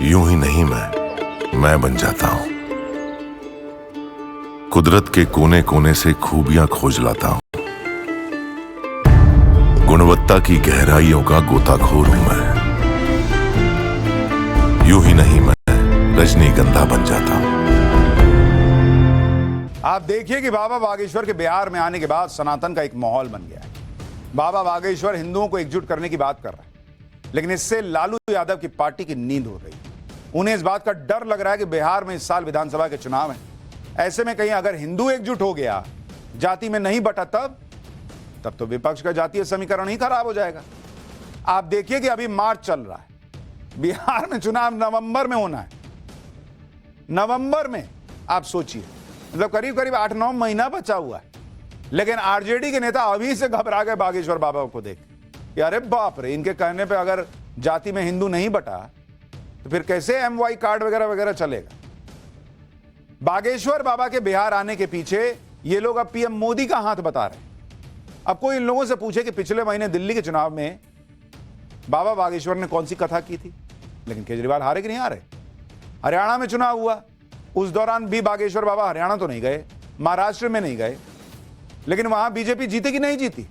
यूं ही नहीं मैं बन जाता हूं। कुदरत के कोने कोने से खूबियां खोज लाता हूं। गुणवत्ता की गहराइयों का गोताखोर हूं मैं। यूं ही नहीं मैं रजनीगंधा बन जाता हूं। आप देखिए कि बाबा बागेश्वर के बिहार में आने के बाद सनातन का एक माहौल बन गया है। बाबा बागेश्वर हिंदुओं को एकजुट करने की बात कर रहा है, लेकिन इससे लालू यादव की पार्टी की नींद हो रही है। उन्हें इस बात का डर लग रहा है कि बिहार में इस साल विधानसभा के चुनाव हैं। ऐसे में कहीं अगर हिंदू एकजुट हो गया, जाति में नहीं बटा, तब तो विपक्ष का जातीय समीकरण ही खराब हो जाएगा। आप देखिए कि अभी मार्च चल रहा है, बिहार में चुनाव नवंबर में होना है। नवंबर में आप सोचिए, मतलब करीब करीब 8-9 महीना बचा हुआ है। लेकिन आरजेडी के नेता अभी से घबरा गए बागेश्वर बाबा को देख कि अरे बाप रे, इनके कहने पे अगर जाति में हिंदू नहीं बटा तो फिर कैसे एमवाई कार्ड वगैरह वगैरह चलेगा। बागेश्वर बाबा के बिहार आने के पीछे ये लोग अब पीएम मोदी का हाथ बता रहे हैं। अब कोई इन लोगों से पूछे कि पिछले महीने दिल्ली के चुनाव में बाबा बागेश्वर ने कौन सी कथा की थी, लेकिन केजरीवाल हारे कि नहीं हारे। हरियाणा में चुनाव हुआ, उस दौरान भी बागेश्वर बाबा हरियाणा तो नहीं गए, महाराष्ट्र में नहीं गए, लेकिन वहां बीजेपी जीती कि नहीं जीती।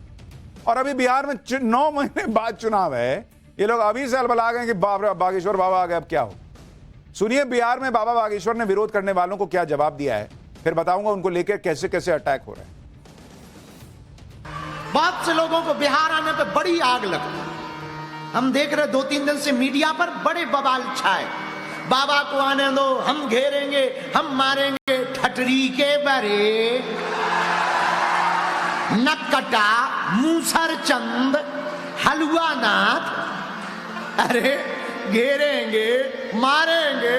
और अभी बिहार में 9 महीने बाद चुनाव है, ये लोग अभी से अलबला गए कि बागेश्वर बाबा आ गए, अब क्या हो। सुनिए बिहार में बाबा बागेश्वर ने विरोध करने वालों को क्या जवाब दिया है, फिर बताऊंगा उनको लेकर कैसे कैसे अटैक हो रहे हैं। बहुत से लोगों को बिहार आने पे बड़ी आग लगती है। हम देख रहे 2-3 दिन से मीडिया पर बड़े बवाल छाए, बाबा को आने दो, हम घेरेंगे, हम मारेंगे। ठटरी के बरे नक्कटा मूसर चंद हलुआ नाथ, अरे घेरेंगे मारेंगे,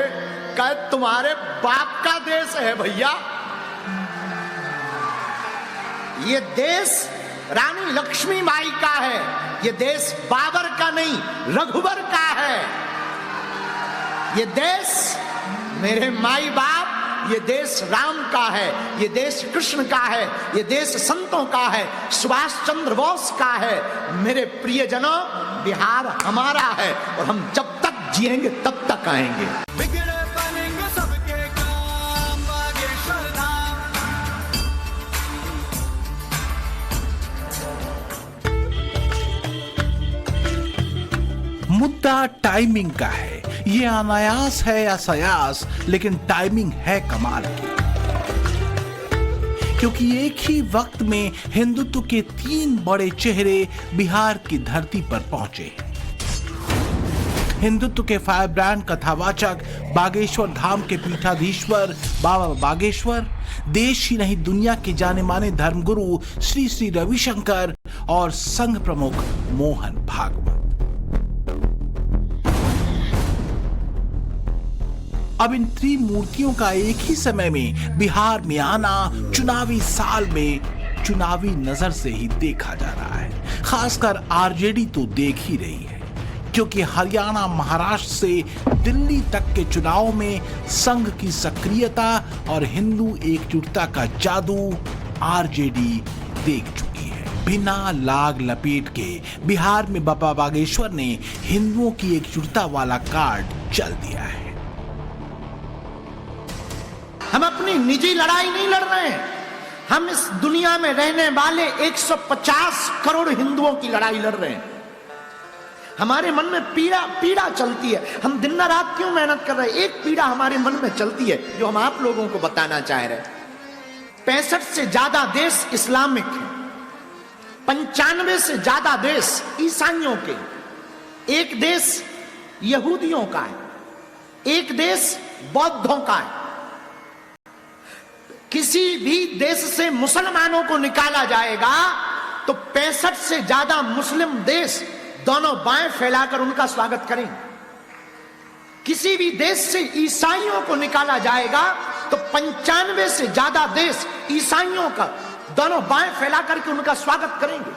क्या तुम्हारे बाप का देश है भैया। ये देश रानी लक्ष्मीबाई का है, ये देश बाबर का नहीं रघुवर का है। ये देश मेरे माई बाप, ये देश राम का है, ये देश कृष्ण का है, ये देश संतों का है, सुभाष चंद्र बोस का है। मेरे प्रियजनों, बिहार हमारा है और हम जब तक जिएंगे तब तक आएंगे। मुद्दा टाइमिंग का है। ये अनायास है या सयास, लेकिन टाइमिंग है कमाल की। क्योंकि एक ही वक्त में हिंदुत्व के 3 बड़े चेहरे बिहार की धरती पर पहुंचे। हिंदुत्व के फायर ब्रांड कथावाचक बागेश्वर धाम के पीठाधीश्वर बाबा बागेश्वर, देश ही नहीं दुनिया के जाने माने धर्मगुरु श्री श्री रविशंकर और संघ प्रमुख मोहन भागवत। अब इन त्रिमूर्तियों का एक ही समय में बिहार में आना चुनावी साल में चुनावी नजर से ही देखा जा रहा है। खासकर आरजेडी तो देख ही रही है, क्योंकि हरियाणा महाराष्ट्र से दिल्ली तक के चुनाव में संघ की सक्रियता और हिंदू एकजुटता का जादू आरजेडी देख चुकी है। बिना लाग लपेट के बिहार में बाबा बागेश्वर ने हिंदुओं की एकजुटता वाला कार्ड चल दिया है। हम अपनी निजी लड़ाई नहीं लड़ रहे हैं, हम इस दुनिया में रहने वाले 150 करोड़ हिंदुओं की लड़ाई लड़ रहे हैं। हमारे मन में पीड़ा चलती है। हम दिन रात क्यों मेहनत कर रहे हैं, एक पीड़ा हमारे मन में चलती है जो हम आप लोगों को बताना चाह रहे हैं। 65 से ज्यादा देश इस्लामिक हैं, 95 से ज्यादा देश ईसाइयों के, एक देश यहूदियों का है, एक देश बौद्धों का है। किसी भी देश से मुसलमानों को निकाला जाएगा तो 65 से ज्यादा मुस्लिम देश दोनों बाएं फैलाकर उनका स्वागत करेंगे। किसी भी देश से ईसाइयों को निकाला जाएगा तो 95 से ज्यादा देश ईसाइयों का दोनों बाएं फैला करके उनका स्वागत करेंगे।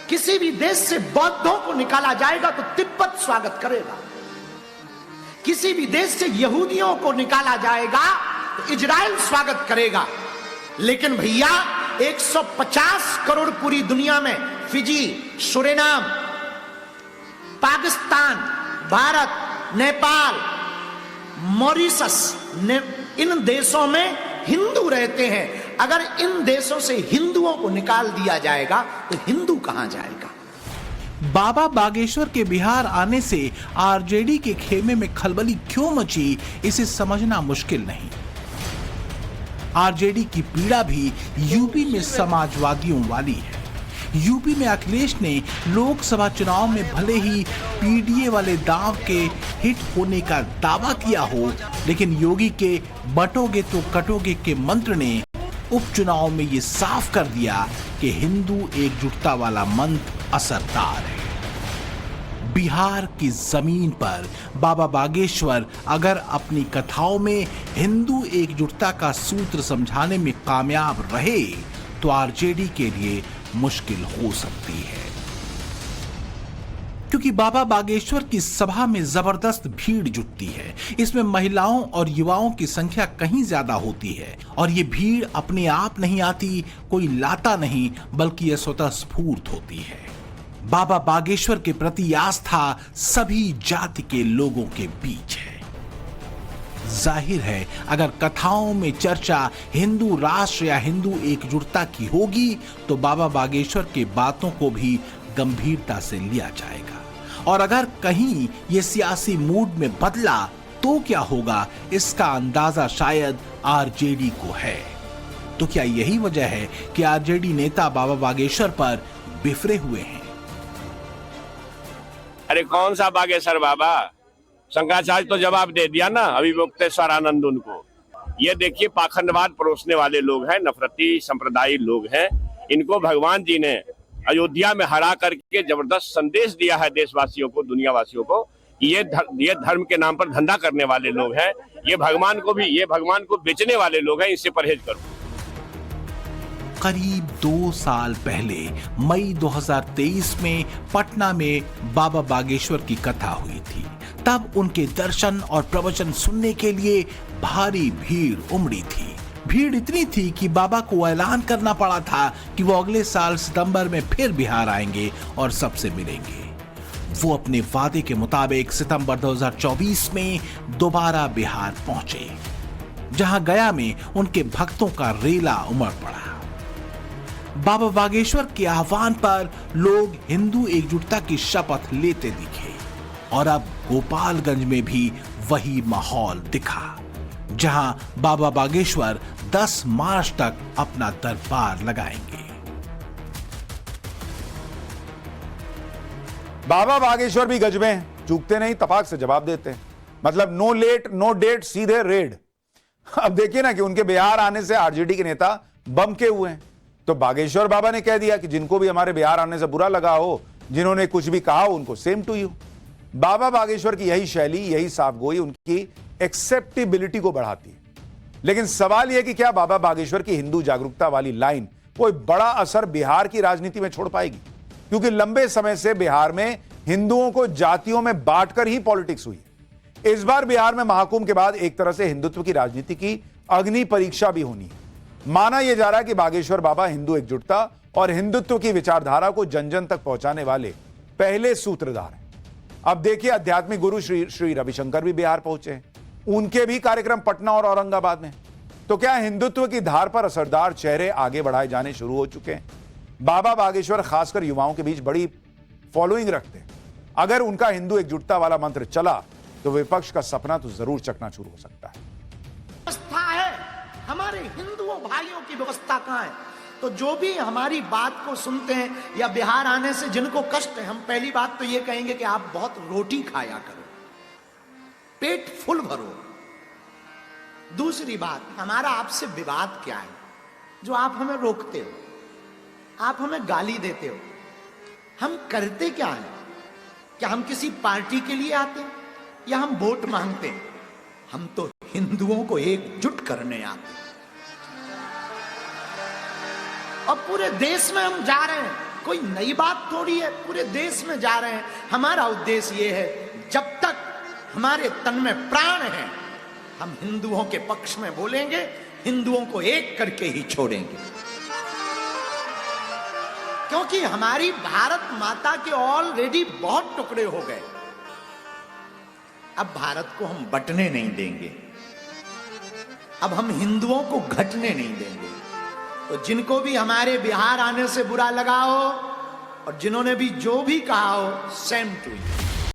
किसी भी देश से बौद्धों को निकाला जाएगा तो तिब्बत स्वागत करेगा। किसी भी देश से यहूदियों को निकाला जाएगा तो इजराइल स्वागत करेगा। लेकिन भैया 150 करोड़ पूरी दुनिया में Fiji, Suriname, Pakistan, Bharat, Nepal, Mauritius ने, इन देशों में हिंदू रहते हैं। अगर इन देशों से हिंदुओं को निकाल दिया जाएगा तो हिंदू कहां जाएगा? बाबा बागेश्वर के बिहार आने से आरजेडी के खेमे में खलबली क्यों मची, इसे समझना मुश्किल नहीं। आरजेडी की पीड़ा भी यूपी में समाजवादियों वाली है। यूपी में अखिलेश ने लोकसभा चुनाव में भले ही पीडीए वाले दांव के हिट होने का दावा किया हो, लेकिन योगी के बटोगे तो कटोगे के मंत्र ने उपचुनाव में ये साफ कर दिया कि हिंदू एकजुटता वाला मंत्र असरदार है। बिहार की जमीन पर बाबा बागेश्वर अगर अपनी कथाओं में हिंदू एकजुटता का सूत्र समझाने में कामयाब रहे तो आरजेडी के लिए मुश्किल हो सकती है, क्योंकि बाबा बागेश्वर की सभा में जबरदस्त भीड़ जुटती है। इसमें महिलाओं और युवाओं की संख्या कहीं ज्यादा होती है और ये भीड़ अपने आप नहीं आती, कोई लाता नहीं, बल्कि यह स्वतः स्फूर्त होती है। बाबा बागेश्वर के प्रति आस्था सभी जाति के लोगों के बीच है। जाहिर है अगर कथाओं में चर्चा हिंदू राष्ट्र या हिंदू एकजुटता की होगी तो बाबा बागेश्वर की बातों को भी गंभीरता से लिया जाएगा, और अगर कहीं ये सियासी मूड में बदला तो क्या होगा, इसका अंदाजा शायद आरजेडी को है। तो क्या यही वजह है कि आरजेडी नेता बाबा बागेश्वर पर बिफरे हुए हैं? अरे कौन सा बागेश्वर बाबा, शंकराचार्य तो जवाब दे दिया ना, अभी मुक्तेश्वर आनंद उनको। ये देखिए पाखंडवाद परोसने वाले लोग हैं, नफरती संप्रदायी लोग हैं। इनको भगवान जी ने अयोध्या में हरा करके जबरदस्त संदेश दिया है देशवासियों को, दुनियावासियों को, कि ये धर्म के नाम पर धंधा करने वाले लोग हैं। ये भगवान को बेचने वाले लोग हैं, इससे परहेज करो। करीब 2 साल पहले मई 2023 में पटना में बाबा बागेश्वर की कथा हुई थी। तब उनके दर्शन और प्रवचन सुनने के लिए भारी भीड़ उमड़ी थी। भीड़ इतनी थी कि बाबा को ऐलान करना पड़ा था कि वो अगले साल सितंबर में फिर बिहार आएंगे और सबसे मिलेंगे। वो अपने वादे के मुताबिक सितंबर 2024 में दोबारा बिहार पहुंचे, जहां गया में उनके भक्तों का रेला उमड़ पड़ा। बाबा बागेश्वर के आह्वान पर लोग हिंदू एकजुटता की शपथ लेते दिखे, और अब गोपालगंज में भी वही माहौल दिखा, जहां बाबा बागेश्वर 10 मार्च तक अपना दरबार लगाएंगे। बाबा बागेश्वर भी गज में चूकते नहीं, तपाक से जवाब देते हैं। मतलब नो लेट नो डेट, सीधे रेड। अब देखिए ना कि उनके बिहार आने से आरजेडी के नेता बम के हुए हैं, तो बागेश्वर बाबा ने कह दिया कि जिनको भी हमारे बिहार आने से बुरा लगा हो, जिन्होंने कुछ भी कहा हो, उनको सेम टू यू। बाबा बागेश्वर की यही शैली, यही साफगोई उनकी एक्सेप्टेबिलिटी को बढ़ाती है। लेकिन सवाल यह कि क्या बाबा बागेश्वर की हिंदू जागरूकता वाली लाइन कोई बड़ा असर बिहार की राजनीति में छोड़ पाएगी? क्योंकि लंबे समय से बिहार में हिंदुओं को जातियों में बांटकर ही पॉलिटिक्स हुई है। इस बार बिहार में महाकुंभ के बाद एक तरह से हिंदुत्व की राजनीति की अग्नि परीक्षा भी होनी है। माना यह जा रहा है कि बागेश्वर बाबा हिंदू एकजुटता और हिंदुत्व की विचारधारा को जन जन तक पहुंचाने वाले पहले सूत्रधार हैं। अब देखिए, आध्यात्मिक गुरु श्री रविशंकर भी बिहार पहुंचे हैं। उनके भी कार्यक्रम पटना और औरंगाबाद में। तो क्या हिंदुत्व की धार पर असरदार चेहरे आगे बढ़ाए जाने शुरू हो चुके हैं? बाबा बागेश्वर खासकर युवाओं के बीच बड़ी फॉलोइंग रखते हैं। अगर उनका हिंदू एकजुटता वाला मंत्र चला तो विपक्ष का सपना तो जरूर चकनाचूर हो सकता है। व्यवस्था है, हमारे हिंदुओं भाइयों की व्यवस्था कहां है? तो जो भी हमारी बात को सुनते हैं या बिहार आने से जिनको कष्ट है, हम पहली बात तो ये कहेंगे कि आप बहुत रोटी खाया करो, पेट फुल भरो। दूसरी बात, हमारा आपसे विवाद क्या है जो आप हमें रोकते हो, आप हमें गाली देते हो? हम करते क्या है? क्या हम किसी पार्टी के लिए आते हैं या हम वोट मांगते हैं? हम तो हिंदुओं को एकजुट करने आते हैं। और पूरे देश में हम जा रहे हैं, कोई नई बात थोड़ी है, पूरे देश में जा रहे हैं। हमारा उद्देश्य यह है, जब तक हमारे तन में प्राण है, हम हिंदुओं के पक्ष में बोलेंगे, हिंदुओं को एक करके ही छोड़ेंगे। क्योंकि हमारी भारत माता के ऑलरेडी बहुत टुकड़े हो गए। अब भारत को हम बंटने नहीं देंगे, अब हम हिंदुओं को घटने नहीं देंगे। तो जिनको भी हमारे बिहार आने से बुरा लगा हो और जिन्होंने भी जो भी कहा हो, सेम टू यू।